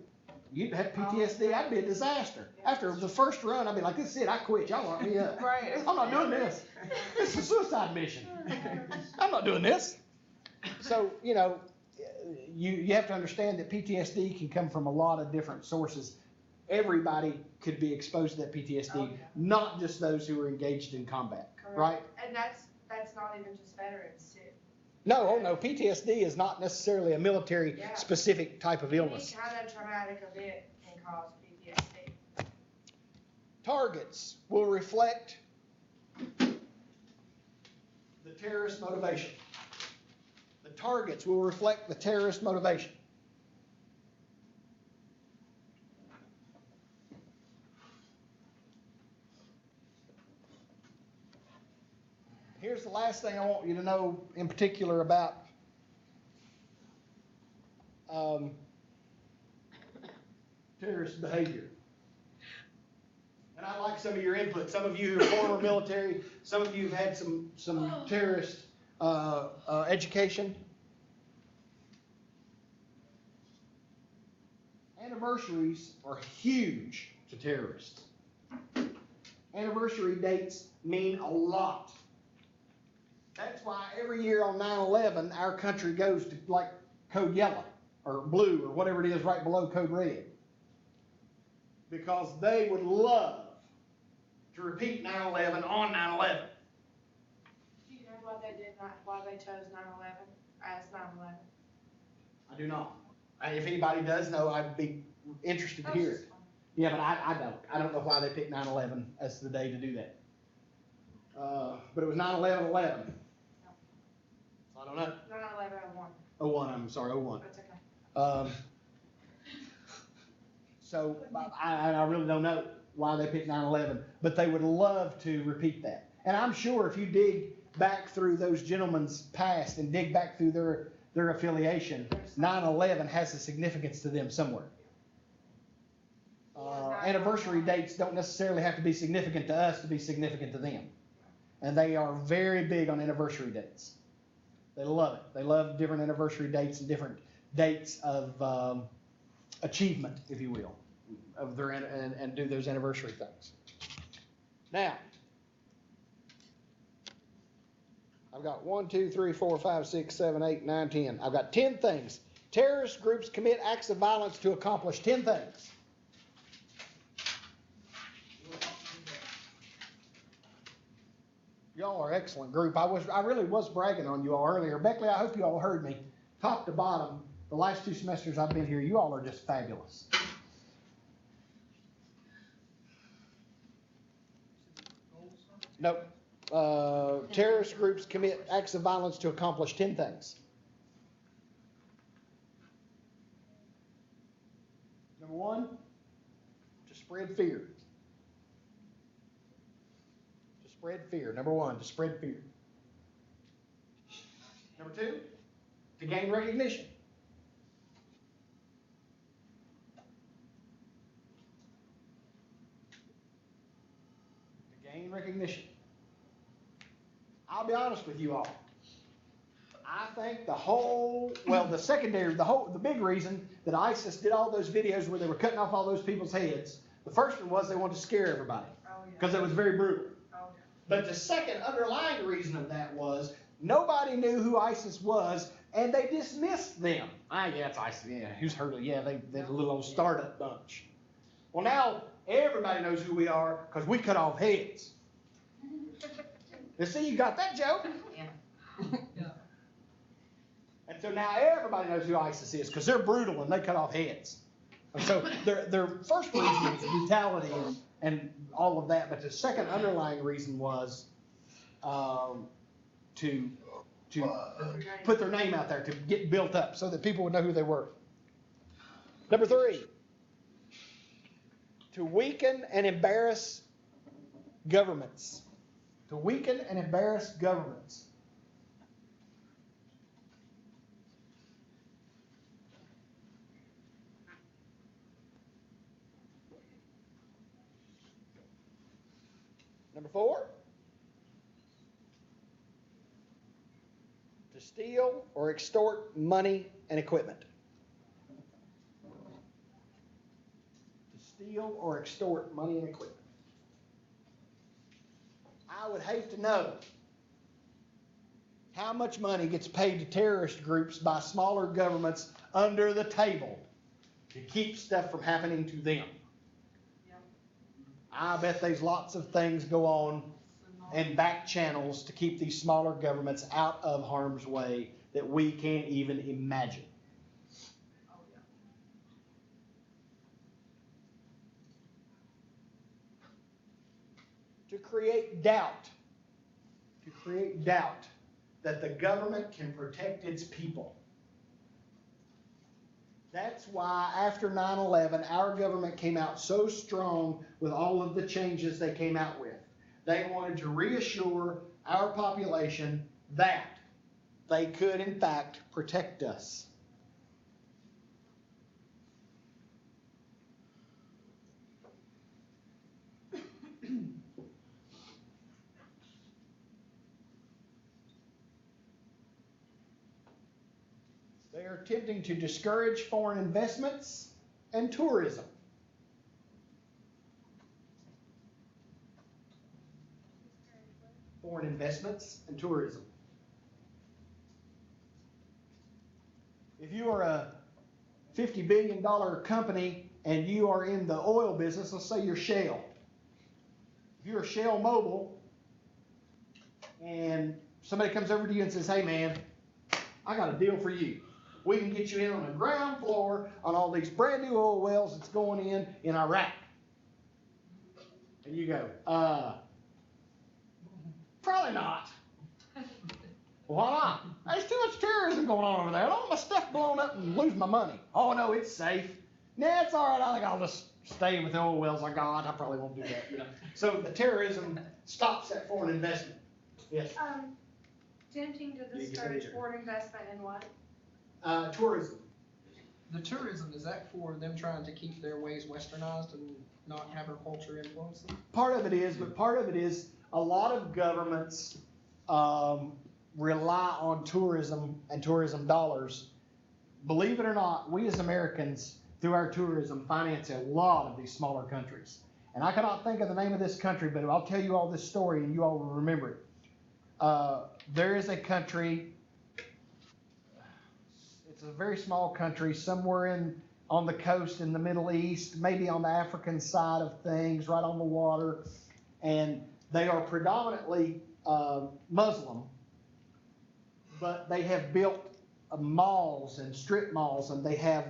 you'd have PTSD. That'd be a disaster. After the first run, I'd be like, this is it. I quit. Y'all lock me up. Right. I'm not doing this. This is a suicide mission. I'm not doing this. So, you know, you have to understand that PTSD can come from a lot of different sources. Everybody could be exposed to that PTSD, not just those who are engaged in combat, Correct. right? And that's not even just veterans too. No, PTSD is not necessarily a military specific type of illness. Any kind of traumatic event can cause PTSD. Targets will reflect the terrorist motivation. The targets will reflect the terrorist motivation. Here's the last thing I want you to know in particular about terrorist behavior. And I like some of your input. Some of you who are former military, some of you have had some terrorist education. Anniversaries are huge to terrorists. Anniversary dates mean a lot. That's why every year on 9/11, our country goes to like code yellow or blue or whatever it is right below code red. Because they would love to repeat 9/11 on 9/11. Do you know why they did not, why they chose 9/11 as 9/11? I do not. If anybody does know, I'd be interested to hear it. Yeah, but I don't. I don't know why they picked 9/11 as the day to do that. But it was 9/11/11. I don't know. 9/11/01. 01, I'm sorry, 01. That's okay. So I really don't know why they picked 9/11, but they would love to repeat that. And I'm sure if you dig back through those gentlemen's past and dig back through their affiliation, 9/11 has a significance to them somewhere. Anniversary dates don't necessarily have to be significant to us to be significant to them. And they are very big on anniversary dates. They love it. They love different anniversary dates and different dates of achievement, if you will, of their and do those anniversary things. Now, I've got 1, 2, 3, 4, 5, 6, 7, 8, 9, 10. I've got 10 things. Terrorist groups commit acts of violence to accomplish 10 things. Y'all are an excellent group. I really was bragging on you all earlier. Beckley, I hope you all heard me. Top to bottom, the last 2 semesters I've been here, you all are just fabulous. Nope. Terrorist groups commit acts of violence to accomplish 10 things. Number 1, to spread fear. Spread fear. Number 1, to spread fear. Number 2, to gain recognition. To gain recognition. I'll be honest with you all. I think the big reason that ISIS did all those videos where they were cutting off all those people's heads, the first one was they wanted to scare everybody. Because it was very brutal. But the second underlying reason of that was nobody knew who ISIS was, and they dismissed them. Yeah, it's ISIS. Yeah, who's heard of it? Yeah, they're a little old startup bunch. Well, now everybody knows who we are because we cut off heads. You see, you got that joke? Yeah. And so now everybody knows who ISIS is because they're brutal and they cut off heads. And so their first reason was brutality and all of that, but the second underlying reason was to put their name out there, to get built up so that people would know who they were. Number 3, to weaken and embarrass governments. To weaken and embarrass governments. Number 4, to steal or extort money and equipment. To steal or extort money and equipment. I would hate to know how much money gets paid to terrorist groups by smaller governments under the table to keep stuff from happening to them. I bet there's lots of things go on and back channels to keep these smaller governments out of harm's way that we can't even imagine. To create doubt. To create doubt that the government can protect its people. That's why after 9/11, our government came out so strong with all of the changes they came out with. They wanted to reassure our population that they could, in fact, protect us. They are attempting to discourage foreign investments and tourism. Foreign investments and tourism. If you are a $50 billion company and you are in the oil business, let's say you're Shell. If you're Shell Mobil and somebody comes over to you and says, hey man, I got a deal for you. We can get you in on the ground floor on all these brand new oil wells that's going in Iraq. And you go, probably not. Why not? There's too much terrorism going on over there. I don't want my stuff blown up and lose my money. Oh no, it's safe. Nah, it's all right. I think I'll just stay with the oil wells I got. I probably won't do that. You know? So the terrorism stops that foreign investment. Yes. Tempting to discourage foreign investment in what? Tourism. The tourism, is that for them trying to keep their ways westernized and not have our culture influence them? Part of it is, but part of it is a lot of governments rely on tourism and tourism dollars. Believe it or not, we as Americans, through our tourism, finance a lot of these smaller countries. And I cannot think of the name of this country, but I'll tell you all this story and you all will remember it. There is a country, it's a very small country, somewhere on the coast in the Middle East, maybe on the African side of things, right on the water. And they are predominantly Muslim, but they have built malls and strip malls, and they have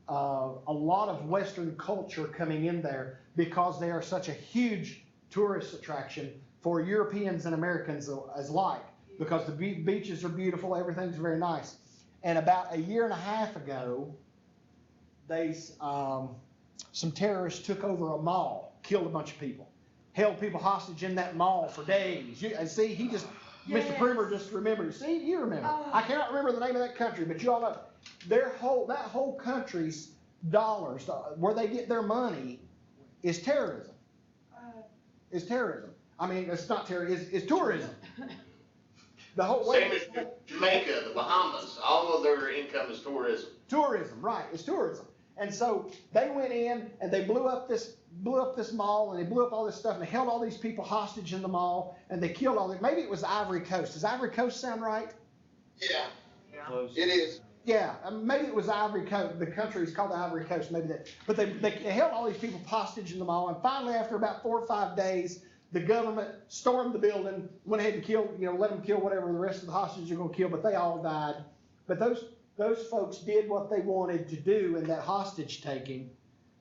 a lot of Western culture coming in there because they are such a huge tourist attraction for Europeans and Americans alike, because the beaches are beautiful, everything's very nice. And about a year and a half ago, some terrorists took over a mall, killed a bunch of people, held people hostage in that mall for days. And see, Yes. Mr. Primer just remembered. See, you remember. I cannot remember the name of that country, but you all know that whole country's dollars, where they get their money, is terrorism. Is terrorism. I mean, it's not terrorism, it's tourism. The whole Same as Jamaica, the Bahamas, all of their income is tourism. Tourism, right? It's tourism. And so they went in and they blew up this mall, and they blew up all this stuff, and they held all these people hostage in the mall, and they killed all them. Maybe it was the Ivory Coast. Does Ivory Coast sound right? Yeah, Close. it is. Yeah, maybe it was Ivory Coast. The country is called the Ivory Coast. Maybe that. But they held all these people hostage in the mall, and finally, after about 4 or 5 days, the government stormed the building, went ahead and killed, let them kill whatever the rest of the hostages are going to kill, but they all died. But those folks did what they wanted to do in that hostage taking,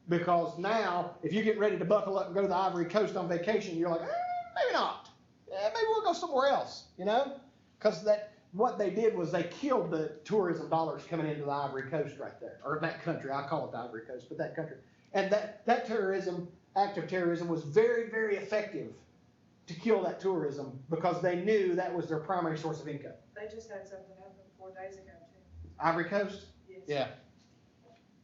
because now, if you get ready to buckle up and go to the Ivory Coast on vacation, you're like, maybe not. Maybe we'll go somewhere else, because what they did was they killed the tourism dollars coming into the Ivory Coast right there, or that country. I call it the Ivory Coast, but that country. And that act of terrorism was very, very effective to kill that tourism, because they knew that was their primary source of income. They just had something happen 4 days ago too. Ivory Coast? Yes. Yeah.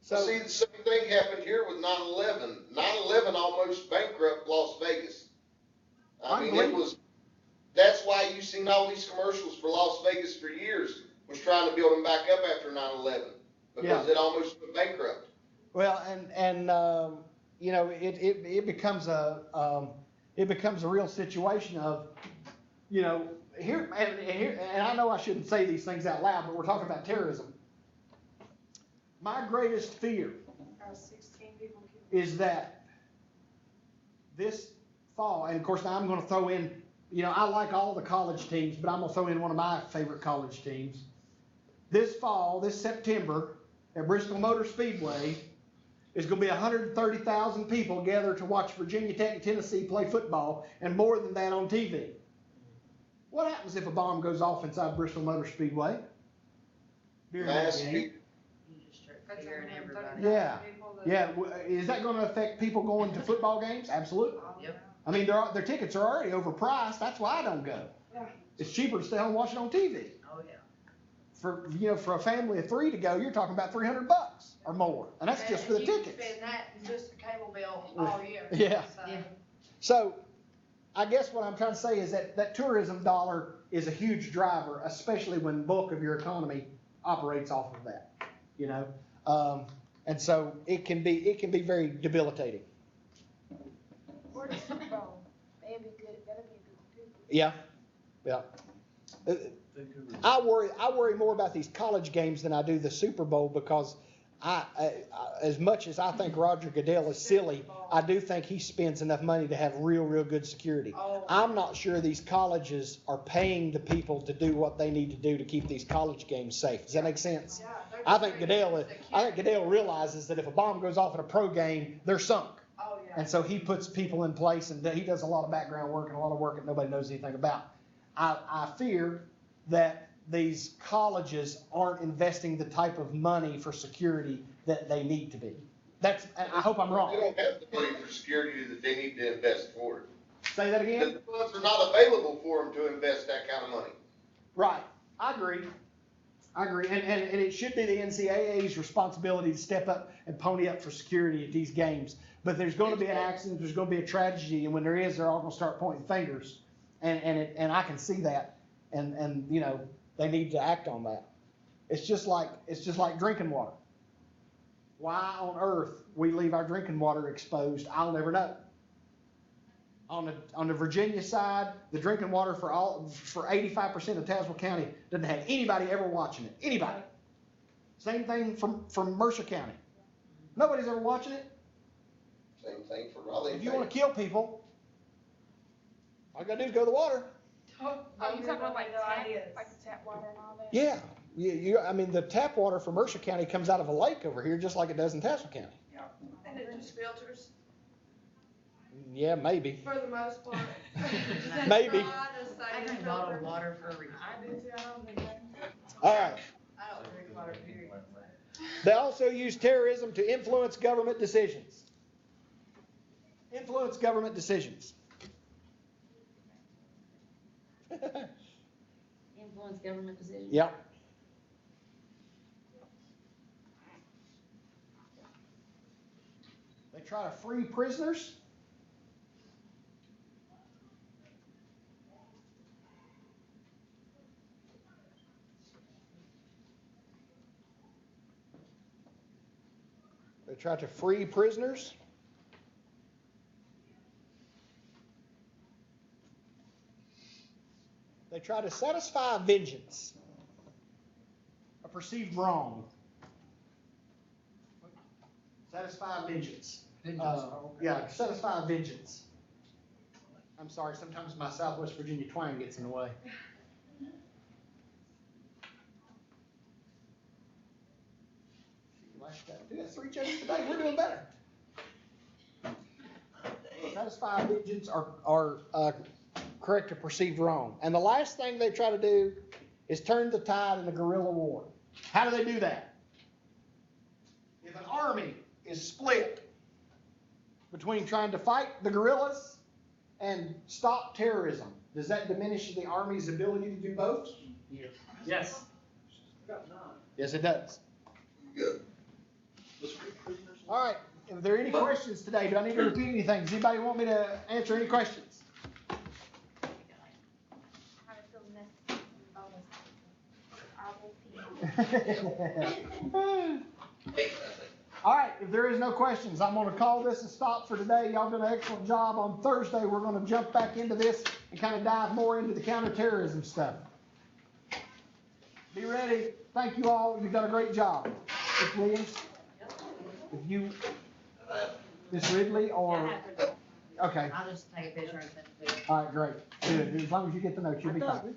So see, the same thing happened here with 9/11. 9/11 almost bankrupt Las Vegas. I mean, that's why you've seen all these commercials for Las Vegas for years, was trying to build them back up after 9/11, because it almost went bankrupt. Well, it becomes a real situation of, here, and I know I shouldn't say these things out loud, but we're talking about terrorism. My greatest fear 16 people killed. is that this fall, and of course now I'm going to throw in, I like all the college teams, but I'm going to throw in one of my favorite college teams. This fall, this September, at Bristol Motor Speedway, is going to be 130,000 people gathered to watch Virginia Tech and Tennessee play football, and more than that on TV. What happens if a bomb goes off inside Bristol Motor Speedway? During that Mass game? You just start fearing everybody. Yeah. Yeah, is that gonna affect people going to football games? Absolutely. Yep. I mean, their tickets are already overpriced, that's why I don't go. It's cheaper to stay home and watch it on TV. Oh, yeah. For a family of 3 to go, you're talking about $300 or more, and that's just for the You tickets. can spend that in just the cable bill all year. Yeah. So. Yeah. So, I guess what I'm trying to say is that tourism dollar is a huge driver, especially when bulk of your economy operates off of that, you know? And so it can be very debilitating. Or the Super Bowl, that'd be good, that'd be a good one too. Yeah, yeah. I worry more about these college games than I do the Super Bowl because I as much as I think Roger Goodell is silly, I do think he spends enough money to have real good security. Oh. I'm not sure these colleges are paying the people to do what they need to do to keep these college games safe. Does that make sense? Yeah, they're I just think very Goodell realizes that if a bomb goes off at a pro game, they're sunk. Oh, yeah. And so he puts people in place, and he does a lot of background work and a lot of work that nobody knows anything about. I fear that these colleges aren't investing the type of money for security that they need to be. I hope I'm wrong. They don't have the money for security that they need to invest for it. Say that again? The funds are not available for them to invest that kind of money. Right. I agree. And it should be the NCAA's responsibility to step up and pony up for security at these games. But there's going to be an accident, there's going to be a tragedy, and when there is, they're all going to start pointing fingers. And I can see that. And you know, they need to act on that. It's just like drinking water. Why on earth we leave our drinking water exposed, I'll never know. On the Virginia side, the drinking water for 85% of Tazewell County doesn't have anybody ever watching it. Anybody. Same thing from Mercer County. Nobody's ever watching it. Same thing for Raleigh. If you want to kill people, all you gotta do is go to the water. Oh, you talking about like the tap water and all that? Yeah. I mean, the tap water for Mercer County comes out of a lake over here, just like it does in Tazewell County. And it just filters Yeah, maybe. for the most part. Maybe. I drink bottled water for a reason. I do too, I don't think that. All right. I don't drink water, period. They also use terrorism to influence government decisions. Influence government decisions. Influence government decisions? Yep. They try to free prisoners. They try to free prisoners. They try to satisfy vengeance, a perceived wrong. Satisfy vengeance. Yeah, satisfy vengeance. I'm sorry, sometimes my Southwest Virginia twang gets in the way. We got 3 judges today, we're doing better. Satisfy vengeance or correct a perceived wrong. And the last thing they try to do is turn the tide in a guerrilla war. How do they do that? If an army is split between trying to fight the guerrillas and stop terrorism, does that diminish the army's ability to do both? Yes. Yes, it does. Good. All right. If there are any questions today, do I need to repeat anything? Does anybody want me to answer any questions? How to feel necessary bonus. All right, if there is no questions, I'm going to call this a stop for today. Y'all done an excellent job. On Thursday, we're going to jump back into this and kind of dive more into the counterterrorism stuff. Be ready. Thank you all. You've done a great job. Ms. Williams, if you, Ms. Ridley, or, okay. I'll just take a picture and send it to you. All right, great. Good. As long as you get the note, you'll be fine.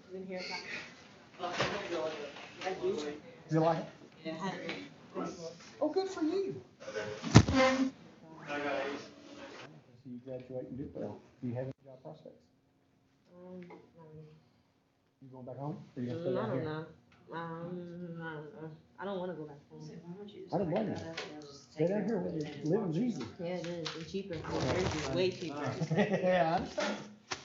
You like it? Yeah, I had it. Oh, good for you. You graduate and do well. Do you have any job prospects? You going back home? Or you I gonna stay down don't here? know. I don't know. I don't wanna go back home. I don't blame you. Stay down here, living's easy. Yeah, it is, and cheaper. Way cheaper. Yeah, I understand.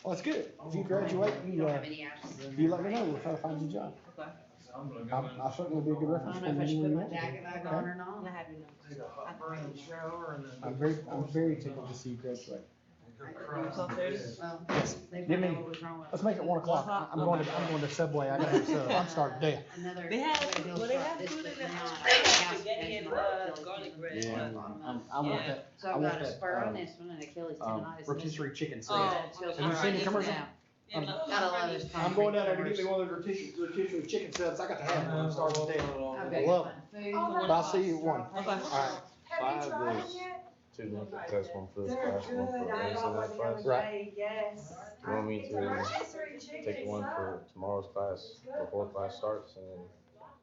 Well, it's good. If you graduate, you let me know, we'll try to find you a job. Okay. I'll certainly be a good I reference don't for know if I should you. put when my you want. jacket back on or not. I have your number. I'm very tickled to see you graduate. 12:30? Well, Yes. they Give found me, out what was wrong with let's it. make it 1 o'clock. I'm going to Subway. I got it, so I'm starting dead. They have food in the spaghetti and garlic bread. Yeah, I want that. So I I've want got a that, spur on this one and Achilles tendonitis. rotisserie chicken Oh, sub. Have Have you seen the commercial? Gotta love this. I'm going down there to get me one of those rotisserie chicken subs. I got to have one. I'm starting dead. I love it. But I'll see you at 1. Okay. All right. Have you tried them yet? Two different tests, one for this class, one for the rest of that class. Right. Yes. You want me It's to a rotisserie chicken take one for tomorrow's class before class starts, and then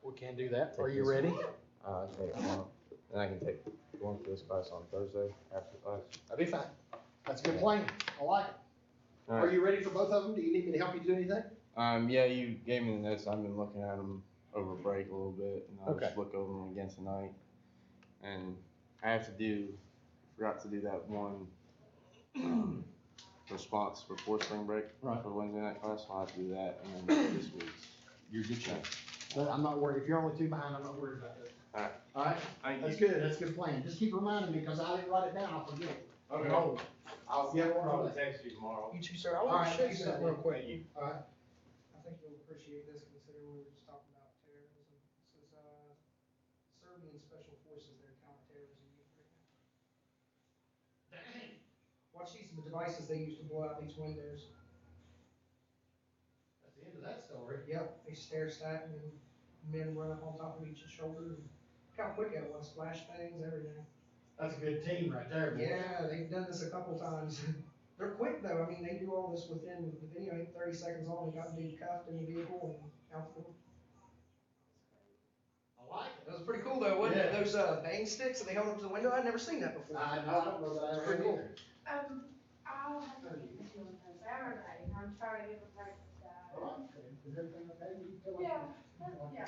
We can do that. Are you ready? take one, then I can take one for this class on Thursday after class. That'd be fine. That's a good plan. I like it. All Are right. you ready for both of them? Do you need me to help you do anything? Yeah, you gave me the notes. I've been looking at them over break a little bit, and I'll Okay. just look over them again tonight. And I forgot to do that one response before spring break Right. for Wednesday night class. So I'll have to do that, and then this week's. You're good shape. But I'm not worried. If you're only 2 behind, I'm not worried about that. All right. All right? Thank That's good. That's a good plan. Just keep reminding me, because I didn't write it down. I'll forget it. Okay. No. I'll get one Probably for that. text you tomorrow. You too, sir. I All want right, to show you thanks, something sir. real quick. All right. I think you'll appreciate this considering we were just talking about terrorism. This is, Serbian Special Forces, their counterterrorism unit right now. Dang. Watch these devices they use to blow out these windows. That's the end of that story. Yep, they stair stack and men run up on top of each shoulder. Look how quick it was, flash bangs, everything. That's a good team right there, boy. Yeah, they've done this a couple times. They're quick though, I mean, they do all this within the video, ain't 30 seconds on, they got the dude cuffed in the vehicle and out the door. I like it. That was pretty cool though, wasn't it? Yeah. Those, bang sticks that they held up to the window, I'd never seen that before. I don't know that I It's ever pretty cool. either. I'll have to meet with you on Saturday. I'm trying to get prepared for that. All right. Is everything okay? You feel like- Yeah, yeah.